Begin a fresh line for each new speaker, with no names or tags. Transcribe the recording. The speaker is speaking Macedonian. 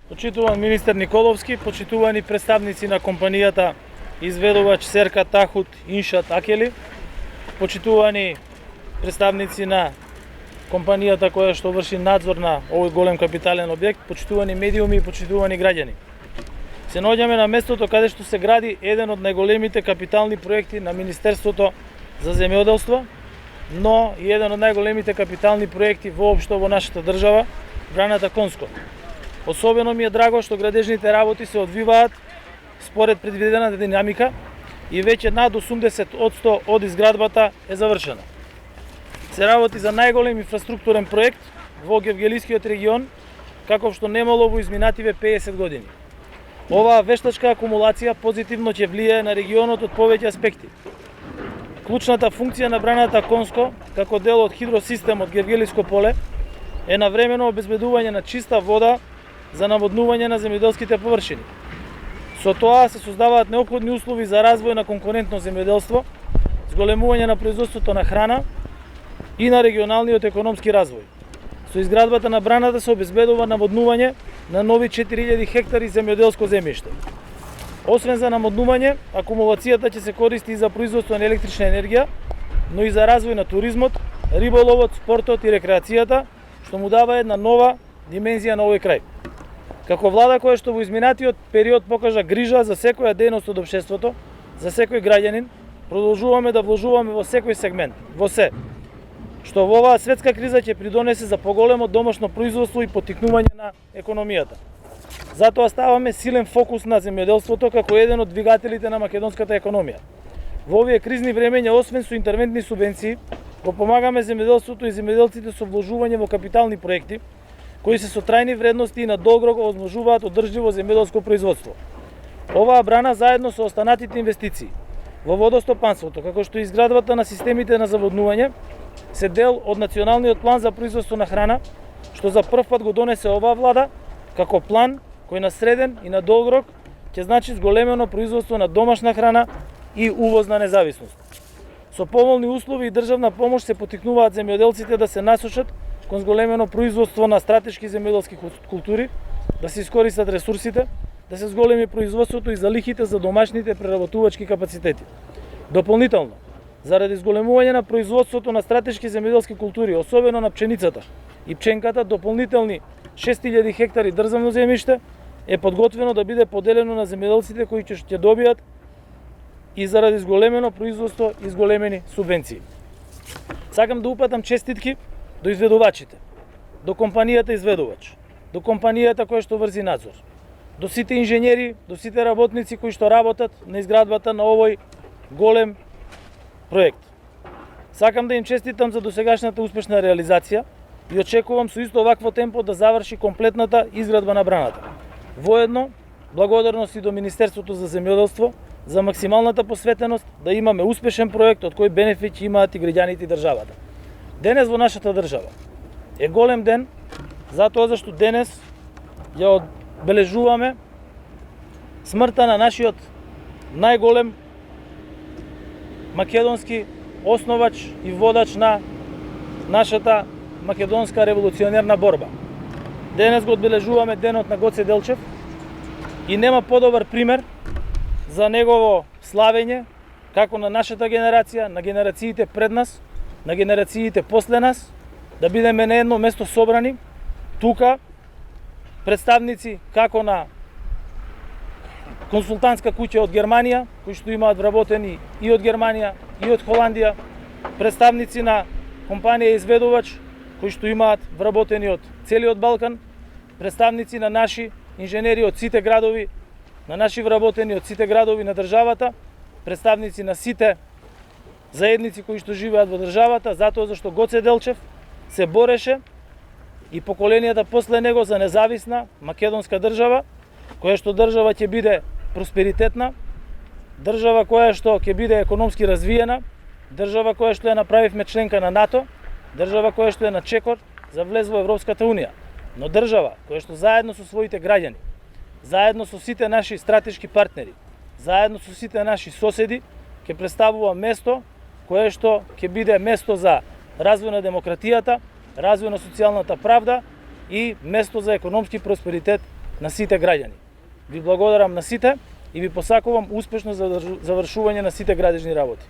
Почитуван министер Николовски, почитувани представници на компанијата изведувач Серка Тахут Иншат Акели, почитувани представници на компанијата која што врши надзор на овој голем капитален објект, почитувани медиуми и почитувани граѓани. Се наоѓаме на местото каде што се гради еден од најголемите капитални проекти на Министерството за земјоделство, но и еден од најголемите капитални проекти воопшто во нашата држава, браната Конско. Особено ми е драго што градежните работи се одвиваат според предвидената динамика и веќе над 80% од изградбата е завршена. Се работи за најголем инфраструктурен проект во Гевгелискиот регион, каков што немало во изминативе 50 години. Оваа вештачка акумулација позитивно ќе влијае на регионот од повеќе аспекти. Клучната функција на браната Конско, како дел од хидросистемот Гевгелиско поле, е навремено обезбедување на чиста вода за наводнување на земјоделските површини. Со тоа се создаваат неопходни услови за развој на конкурентно земјоделство, зголемување на производството на храна и на регионалниот економски развој. Со изградбата на браната се обезбедува наводнување на нови 4000 хектари земјоделско земјиште. Освен за наводнување, акумулацијата ќе се користи и за производство на електрична енергија, но и за развој на туризмот, риболовот, спортот и рекреацијата, што му дава една нова димензија на овој крај. Како влада која што во изминатиот период покажа грижа за секоја дејност од општеството, за секој граѓанин, продолжуваме да вложуваме во секој сегмент, во се, што во оваа светска криза ќе придонесе за поголемо домашно производство и поттикнување на економијата. Затоа ставаме силен фокус на земјоделството како еден од двигателите на македонската економија. Во овие кризни времења, освен со интервентни субвенции, го помагаме земјоделството и земјоделците со вложување во капитални проекти, кои се со трајни вредности и на долг рок овозможуваат одржливо земјоделско производство. Оваа брана заедно со останатите инвестиции во водостопанството, како што изградбата на системите на заводнување, се дел од Националниот план за производство на храна, што за прв пат го донесе оваа влада, како план кој на среден и на долг рок ќе значи зголемено производство на домашна храна и увозна независност. Со поволни услови и државна помош се поттикнуваат земјоделците да се насочат кон зголемено производство на стратешки земјоделски култури, да се искористат ресурсите, да се зголеми производството и залихите за домашните преработувачки капацитети. Дополнително, заради зголемување на производството на стратешки земјоделски култури, особено на пченицата и пченката, дополнителни 6000 хектари државно земјиште е подготвено да биде поделено на земјоделците кои ќе добијат и заради зголемено производство и зголемени субвенции. Сакам да упатам честитки до изведувачите, до компанијата изведувач, до компанијата која што врзи надзор, до сите инженери, до сите работници кои што работат на изградбата на овој голем проект. Сакам да им честитам за досегашната успешна реализација и очекувам со исто вакво темпо да заврши комплетната изградба на браната. Воедно, благодарност и до Министерството за земјоделство за максималната посветеност да имаме успешен проект од кој бенефит ќе имаат и граѓаните и државата. Денес во нашата држава е голем ден, затоа зашто денес ја одбележуваме смртта на нашиот најголем македонски основач и водач на нашата македонска револуционерна борба. Денес го одбележуваме денот на Гоце Делчев и нема подобар пример за негово славење како на нашата генерација, на генерациите пред нас, на генерациите после нас, да бидеме на едно место собрани, тука, представници како на консултантска куќа од Германија, кои што имаат вработени и од Германија, и од Холандија, представници на компанија Изведувач, кои што имаат вработени од целиот Балкан, представници на наши инженери од сите градови, на наши вработени од сите градови на државата, представници на сите заедници кои што живеат во државата, затоа зашто Гоце Делчев се бореше и поколенијата после него за независна македонска држава, која што држава ќе биде просперитетна, држава која што ќе биде економски развиена, држава која што ја направивме членка на НАТО, држава која што е на чекор за влез во Европската унија, но држава која што заедно со своите граѓани, заедно со сите наши стратешки партнери, заедно со сите наши соседи, ќе представува место кое што ќе биде место за развој на демократијата, развој на социјалната правда и место за економски просперитет на сите граѓани. Ви благодарам на сите и ви посакувам успешно завршување на сите градежни работи.